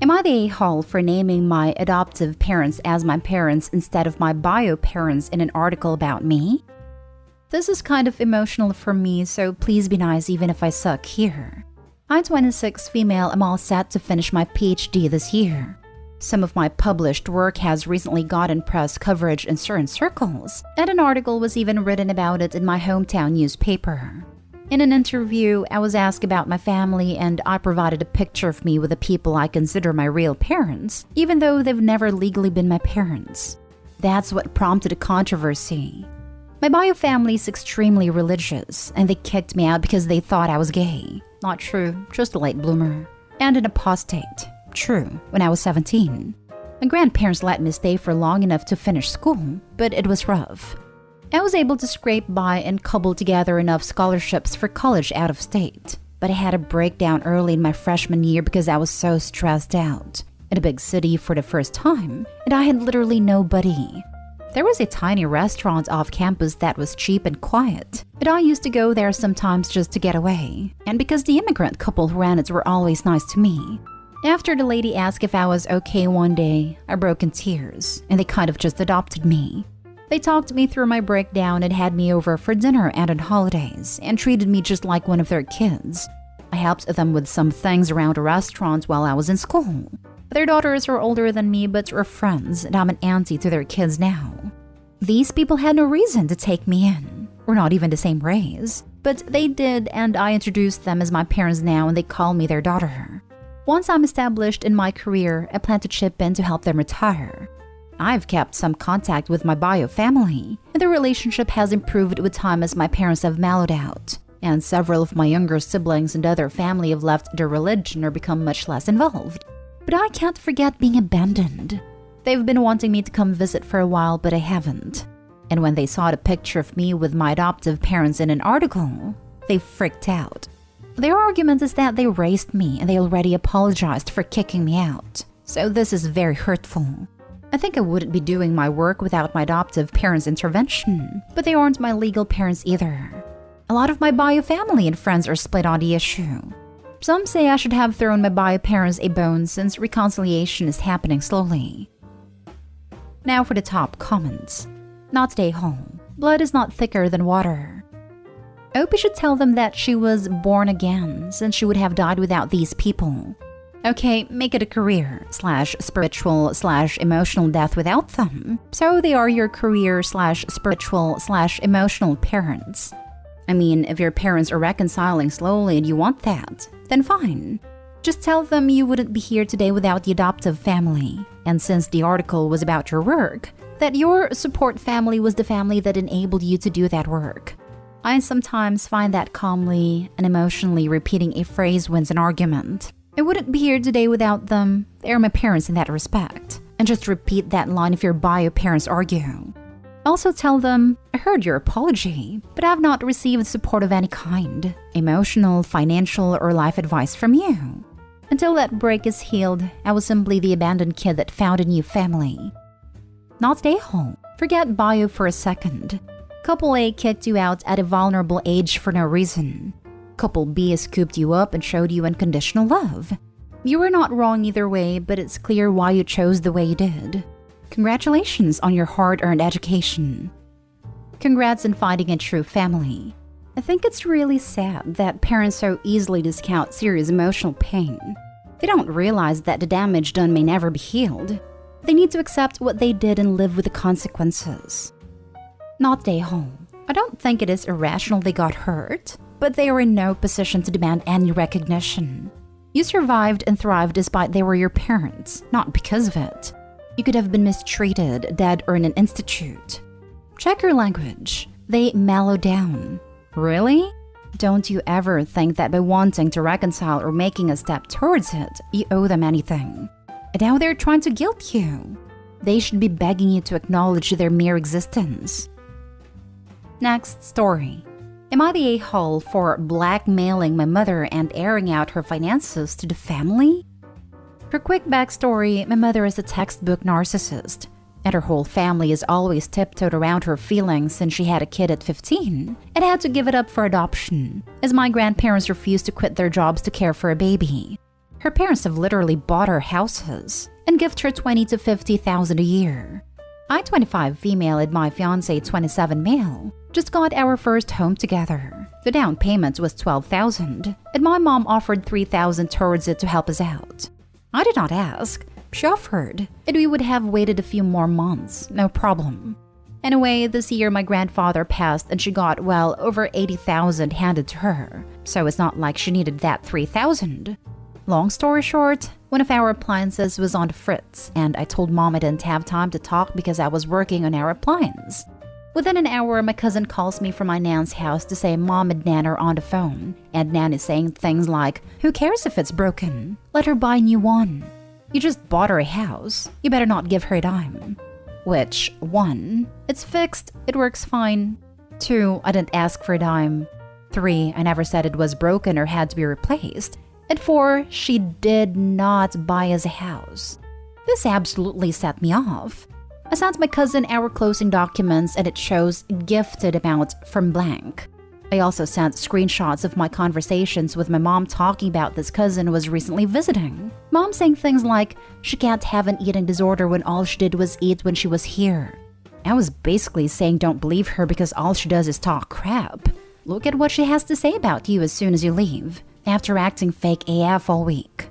Am I the a-hole for naming my adoptive parents as my parents instead of my bio parents in an article about me? This is kind of emotional for me, so please be nice even if I suck here. I'm 26 female, I'm all set to finish my PhD this year. Some of my published work has recently gotten press coverage in certain circles, and an article was even written about it in my hometown newspaper. In an interview, I was asked about my family, and I provided a picture of me with the people I consider my real parents, even though they've never legally been my parents. That's what prompted a controversy. My bio family is extremely religious, and they kicked me out because they thought I was gay. Not true, just a late bloomer. And an apostate. True, when I was 17. My grandparents let me stay for long enough to finish school, but it was rough. I was able to scrape by and cobble together enough scholarships for college out of state, but I had a breakdown early in my freshman year because I was so stressed out. In a big city for the first time, and I had literally nobody. There was a tiny restaurant off campus that was cheap and quiet, and I used to go there sometimes just to get away, and because the immigrant couple who ran it were always nice to me. After the lady asked if I was okay one day, I broke in tears, and they kind of just adopted me. They talked me through my breakdown and had me over for dinner and on holidays, and treated me just like one of their kids. I helped them with some things around a restaurant while I was in school. Their daughters are older than me but were friends, and I'm an auntie to their kids now. These people had no reason to take me in. We're not even the same race. But they did, and I introduced them as my parents now, and they call me their daughter. Once I'm established in my career, I plan to chip in to help them retire. I've kept some contact with my bio family, and the relationship has improved with time as my parents have mellowed out, and several of my younger siblings and other family have left their religion or become much less involved. But I can't forget being abandoned. They've been wanting me to come visit for a while, but I haven't. And when they saw the picture of me with my adoptive parents in an article, they freaked out. Their argument is that they raised me and they already apologized for kicking me out. So this is very hurtful. I think I wouldn't be doing my work without my adoptive parents' intervention, but they aren't my legal parents either. A lot of my bio family and friends are split on the issue. Some say I should have thrown my bio parents a bone since reconciliation is happening slowly. Now for the top comments. Not stay home. Blood is not thicker than water. Opie should tell them that she was born again, since she would have died without these people. Okay, make it a career, /spiritual/emotional death without them. So they are your career /spiritual/emotional parents. I mean, if your parents are reconciling slowly and you want that, then fine. Just tell them you wouldn't be here today without the adoptive family. And since the article was about your work, that your support family was the family that enabled you to do that work. I sometimes find that calmly and emotionally repeating a phrase wins an argument. I wouldn't be here today without them. They're my parents in that respect. And just repeat that line if your bio parents argue. Also tell them, I heard your apology, but I've not received support of any kind. Emotional, financial, or life advice from you. Until that break is healed, I was simply the abandoned kid that found a new family. Not stay home. Forget bio for a second. Couple A kicked you out at a vulnerable age for no reason. Couple B scooped you up and showed you unconditional love. You were not wrong either way, but it's clear why you chose the way you did. Congratulations on your hard-earned education. Congrats on finding a true family. I think it's really sad that parents so easily discount serious emotional pain. They don't realize that the damage done may never be healed. They need to accept what they did and live with the consequences. Not stay home. I don't think it is irrational they got hurt, but they are in no position to demand any recognition. You survived and thrived despite they were your parents, not because of it. You could have been mistreated, dead, or in an institute. Check your language. They mellow down. Really? Don't you ever think that by wanting to reconcile or making a step towards it, you owe them anything. And now they're trying to guilt you. They should be begging you to acknowledge their mere existence. Next story. Am I the a-hole for blackmailing my mother and airing out her finances to the family? For quick backstory, my mother is a textbook narcissist, and her whole family has always tiptoed around her feelings since she had a kid at 15 and had to give it up for adoption, as my grandparents refused to quit their jobs to care for a baby. Her parents have literally bought her houses and gift her 20 to 50,000 a year. I, 25 female, and my fiancé, 27 male, just got our first home together. The down payment was 12,000, and my mom offered 3,000 towards it to help us out. I did not ask. She offered, and we would have waited a few more months, no problem. Anyway, this year my grandfather passed and she got well over 80,000 handed to her, so it's not like she needed that 3,000. Long story short, one of our appliances was on the fritz, and I told mom I didn't have time to talk because I was working on our appliance. Within an hour, my cousin calls me from my nan's house to say mom and nan are on the phone, and nan is saying things like, "Who cares if it's broken? Let her buy a new one. You just bought her a house. You better not give her a dime." Which, 1, it's fixed, it works fine. 2, I didn't ask for a dime. 3, I never said it was broken or had to be replaced. And 4, she did not buy us a house. This absolutely set me off. I sent my cousin our closing documents and it shows gifted amount from blank. I also sent screenshots of my conversations with my mom talking about this cousin was recently visiting. Mom saying things like, she can't have an eating disorder when all she did was eat when she was here. I was basically saying don't believe her because all she does is talk crap. Look at what she has to say about you as soon as you leave, after acting fake AF all week.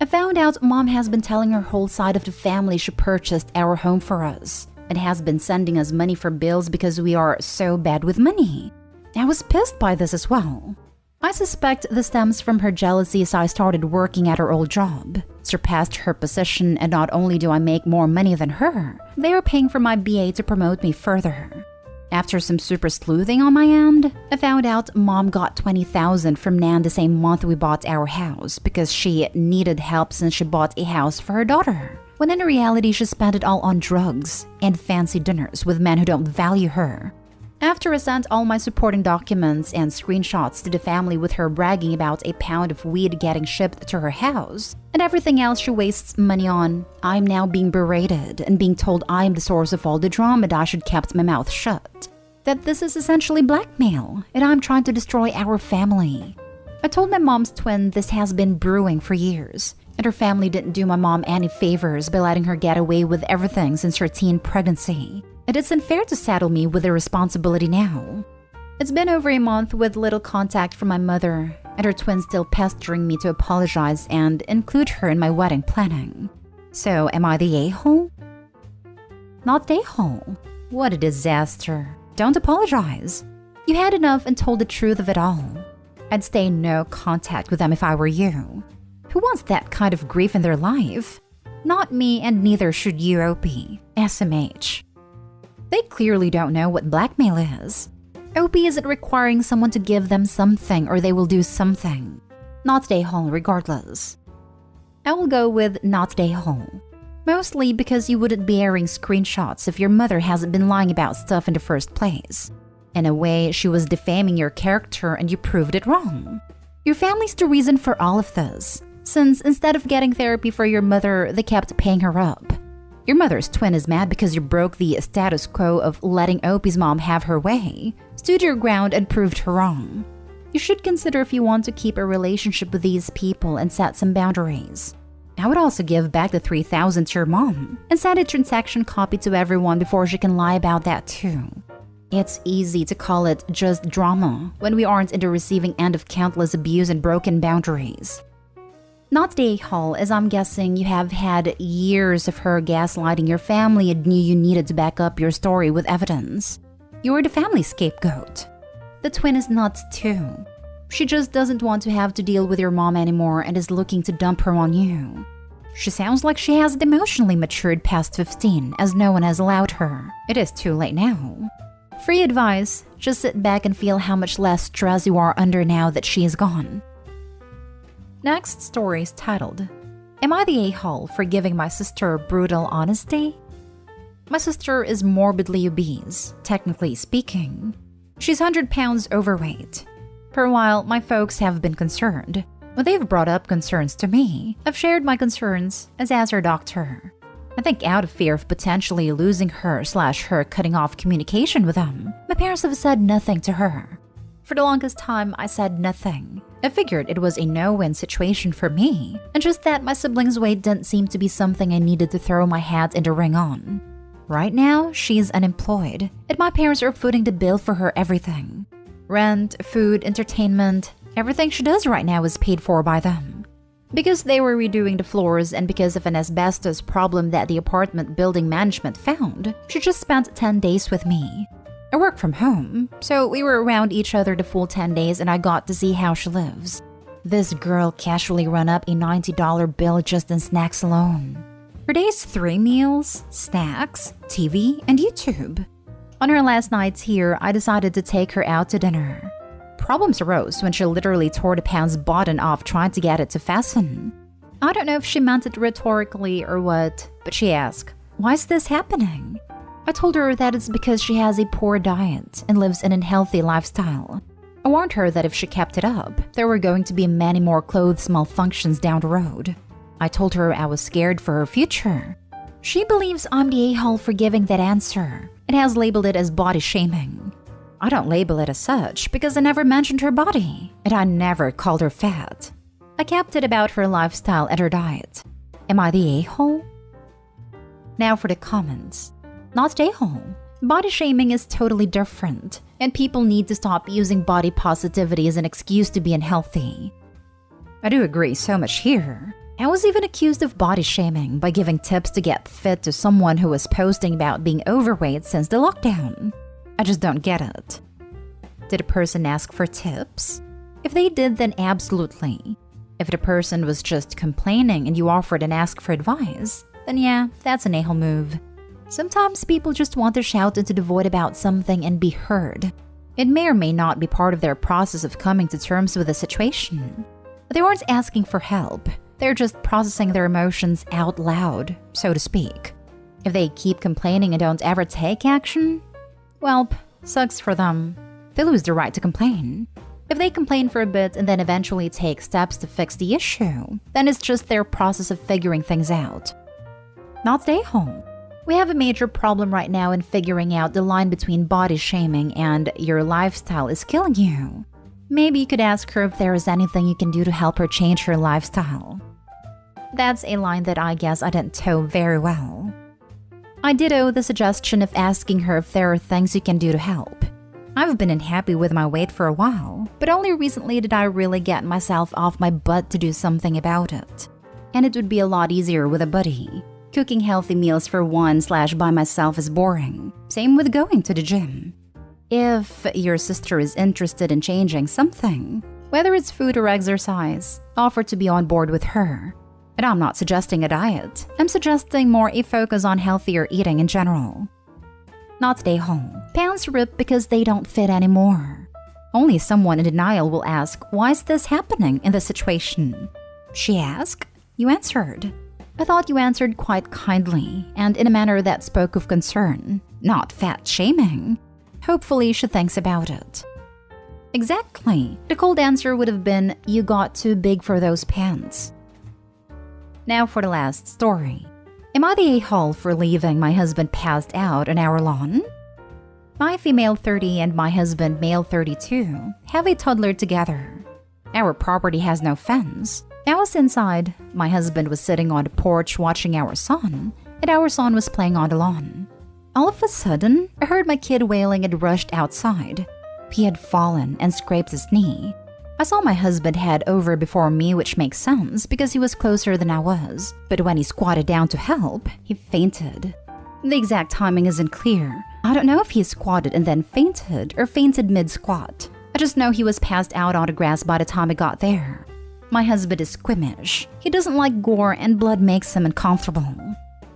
I found out mom has been telling her whole side of the family she purchased our home for us and has been sending us money for bills because we are so bad with money. I was pissed by this as well. I suspect this stems from her jealousy as I started working at her old job, surpassed her position, and not only do I make more money than her, they are paying for my BA to promote me further. After some super sleuthing on my end, I found out mom got 20,000 from nan the same month we bought our house because she needed help since she bought a house for her daughter, when in reality she spent it all on drugs and fancy dinners with men who don't value her. After I sent all my supporting documents and screenshots to the family with her bragging about a pound of weed getting shipped to her house and everything else she wastes money on, I'm now being berated and being told I'm the source of all the drama and I should kept my mouth shut. That this is essentially blackmail and I'm trying to destroy our family. I told my mom's twin this has been brewing for years and her family didn't do my mom any favors by letting her get away with everything since her teen pregnancy. And it's unfair to saddle me with the responsibility now. It's been over a month with little contact from my mother, and her twin still pestering me to apologize and include her in my wedding planning. So, am I the a-hole? Not the a-hole. What a disaster. Don't apologize. You had enough and told the truth of it all. I'd stay in no contact with them if I were you. Who wants that kind of grief in their life? Not me, and neither should you, OP. SMH. They clearly don't know what blackmail is. OP isn't requiring someone to give them something or they will do something. Not day hole regardless. I will go with not day hole. Mostly because you wouldn't be airing screenshots if your mother hasn't been lying about stuff in the first place. In a way, she was defaming your character and you proved it wrong. Your family's the reason for all of this, since instead of getting therapy for your mother, they kept paying her up. Your mother's twin is mad because you broke the status quo of letting Opie's mom have her way, stood your ground and proved her wrong. You should consider if you want to keep a relationship with these people and set some boundaries. I would also give back the 3,000 to your mom and send a transaction copy to everyone before she can lie about that too. It's easy to call it just drama when we aren't in the receiving end of countless abuse and broken boundaries. Not the a-hole, as I'm guessing you have had years of her gaslighting your family and knew you needed to back up your story with evidence. You're the family scapegoat. The twin is nuts too. She just doesn't want to have to deal with your mom anymore and is looking to dump her on you. She sounds like she hasn't emotionally matured past 15, as no one has allowed her. It is too late now. Free advice, just sit back and feel how much less stress you are under now that she is gone. Next story is titled, Am I the a-hole for giving my sister brutal honesty? My sister is morbidly obese, technically speaking. She's 100 pounds overweight. For a while, my folks have been concerned. When they've brought up concerns to me, I've shared my concerns as her doctor. I think out of fear of potentially losing her / her cutting off communication with them, my parents have said nothing to her. For the longest time, I said nothing. I figured it was a no-win situation for me, and just that my siblings' weight didn't seem to be something I needed to throw my hat in the ring on. Right now, she's unemployed, and my parents are footing the bill for her everything. Rent, food, entertainment, everything she does right now is paid for by them. Because they were redoing the floors and because of an asbestos problem that the apartment building management found, she just spent 10 days with me. I work from home, so we were around each other the full 10 days and I got to see how she lives. This girl casually ran up a $90 bill just in snacks alone. Her day is 3 meals, snacks, TV, and YouTube. On her last nights here, I decided to take her out to dinner. Problems arose when she literally tore the pants button off trying to get it to fasten. I don't know if she meant it rhetorically or what, but she asked, "Why is this happening?" I told her that it's because she has a poor diet and lives an unhealthy lifestyle. I warned her that if she kept it up, there were going to be many more clothes malfunctions down the road. I told her I was scared for her future. She believes I'm the a-hole for giving that answer and has labeled it as body shaming. I don't label it as such because I never mentioned her body, and I never called her fat. I kept it about her lifestyle and her diet. Am I the a-hole? Now for the comments. Not a-hole. Body shaming is totally different, and people need to stop using body positivity as an excuse to be unhealthy. I do agree so much here. I was even accused of body shaming by giving tips to get fit to someone who was posting about being overweight since the lockdown. I just don't get it. Did a person ask for tips? If they did, then absolutely. If the person was just complaining and you offered and asked for advice, then yeah, that's an a-hole move. Sometimes people just want to shout into the void about something and be heard. It may or may not be part of their process of coming to terms with the situation. But they weren't asking for help. They're just processing their emotions out loud, so to speak. If they keep complaining and don't ever take action, well, sucks for them. They lose the right to complain. If they complain for a bit and then eventually take steps to fix the issue, then it's just their process of figuring things out. Not stay home. We have a major problem right now in figuring out the line between body shaming and your lifestyle is killing you. Maybe you could ask her if there is anything you can do to help her change her lifestyle. That's a line that I guess I didn't toe very well. I ditto the suggestion of asking her if there are things you can do to help. I've been unhappy with my weight for a while, but only recently did I really get myself off my butt to do something about it. And it would be a lot easier with a buddy. Cooking healthy meals for one/by myself is boring. Same with going to the gym. If your sister is interested in changing something, whether it's food or exercise, offer to be on board with her. And I'm not suggesting a diet. I'm suggesting more a focus on healthier eating in general. Not stay home. Pants rip because they don't fit anymore. Only someone in denial will ask, why is this happening in this situation? She asked, you answered. I thought you answered quite kindly and in a manner that spoke of concern, not fat shaming. Hopefully she thinks about it. Exactly. The cold answer would have been, you got too big for those pants. Now for the last story. Am I the a-hole for leaving my husband passed out on our lawn? My female 30 and my husband male 32 have a toddler together. Our property has no fence. I was inside. My husband was sitting on the porch watching our son, and our son was playing on the lawn. All of a sudden, I heard my kid wailing and rushed outside. He had fallen and scraped his knee. I saw my husband head over before me, which makes sense because he was closer than I was. But when he squatted down to help, he fainted. The exact timing isn't clear. I don't know if he squatted and then fainted or fainted mid-squat. I just know he was passed out on the grass by the time I got there. My husband is squeamish. He doesn't like gore and blood makes him uncomfortable.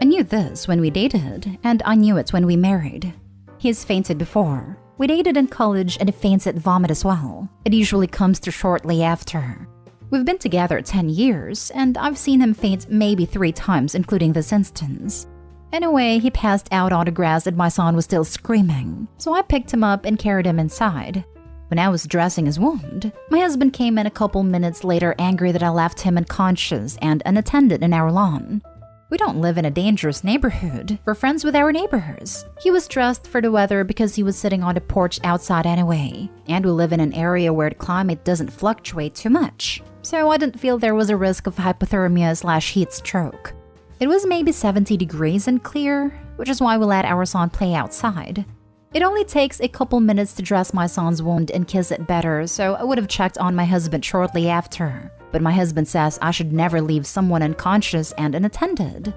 I knew this when we dated, and I knew it when we married. He's fainted before. We dated in college and he faints at vomit as well. It usually comes through shortly after. We've been together 10 years, and I've seen him faint maybe 3 times, including this instance. Anyway, he passed out on the grass and my son was still screaming, so I picked him up and carried him inside. When I was dressing his wound, my husband came in a couple minutes later angry that I left him unconscious and unattended in our lawn. We don't live in a dangerous neighborhood. We're friends with our neighbors. He was dressed for the weather because he was sitting on the porch outside anyway. And we live in an area where the climate doesn't fluctuate too much. So I didn't feel there was a risk of hypothermia/heat stroke. It was maybe 70 degrees and clear, which is why we let our son play outside. It only takes a couple minutes to dress my son's wound and kiss it better, so I would have checked on my husband shortly after. But my husband says I should never leave someone unconscious and unattended.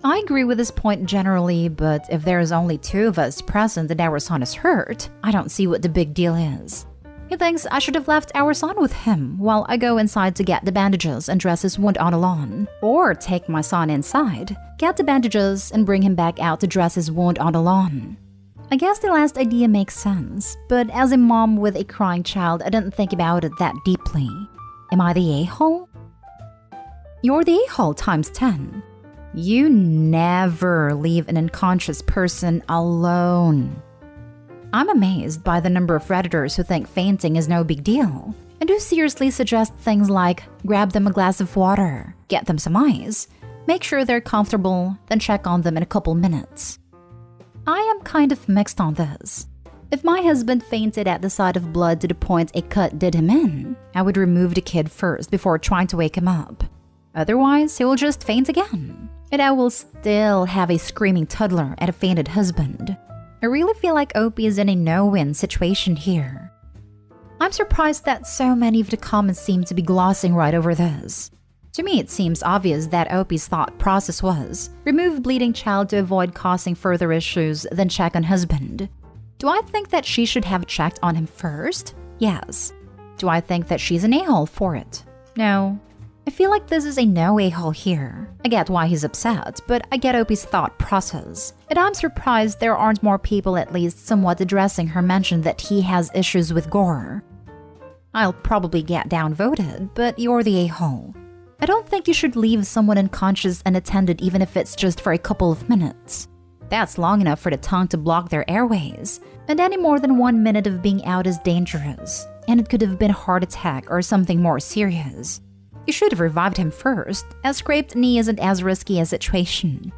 I agree with this point generally, but if there is only 2 of us present and our son is hurt, I don't see what the big deal is. He thinks I should have left our son with him while I go inside to get the bandages and dress his wound on the lawn. Or take my son inside, get the bandages, and bring him back out to dress his wound on the lawn. I guess the last idea makes sense, but as a mom with a crying child, I didn't think about it that deeply. Am I the a-hole? You're the a-hole times 10. You never leave an unconscious person alone. I'm amazed by the number of Redditors who think fainting is no big deal, and who seriously suggest things like grab them a glass of water, get them some ice, make sure they're comfortable, then check on them in a couple minutes. I am kind of mixed on this. If my husband fainted at the sight of blood to the point a cut did him in, I would remove the kid first before trying to wake him up. Otherwise, he will just faint again, and I will still have a screaming toddler and a fainted husband. I really feel like Opie is in a no-win situation here. I'm surprised that so many of the comments seem to be glossing right over this. To me, it seems obvious that Opie's thought process was, remove bleeding child to avoid causing further issues, then check on husband. Do I think that she should have checked on him first? Yes. Do I think that she's an a-hole for it? No. I feel like this is a no a-hole here. I get why he's upset, but I get Opie's thought process. And I'm surprised there aren't more people at least somewhat addressing her mention that he has issues with gore. I'll probably get downvoted, but you're the a-hole. I don't think you should leave someone unconscious unattended even if it's just for a couple of minutes. That's long enough for the tongue to block their airways, and any more than 1 minute of being out is dangerous, and it could have been a heart attack or something more serious. You should have revived him first. A scraped knee isn't as risky a situation.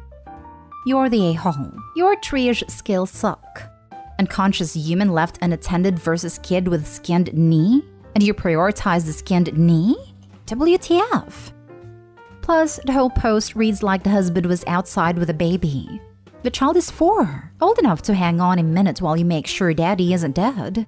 You're the a-hole. Your triage skills suck. Unconscious human left unattended versus kid with skinned knee? And you prioritize the skinned knee? WTF? Plus, the whole post reads like the husband was outside with a baby. The child is 4, old enough to hang on a minute while you make sure daddy isn't dead.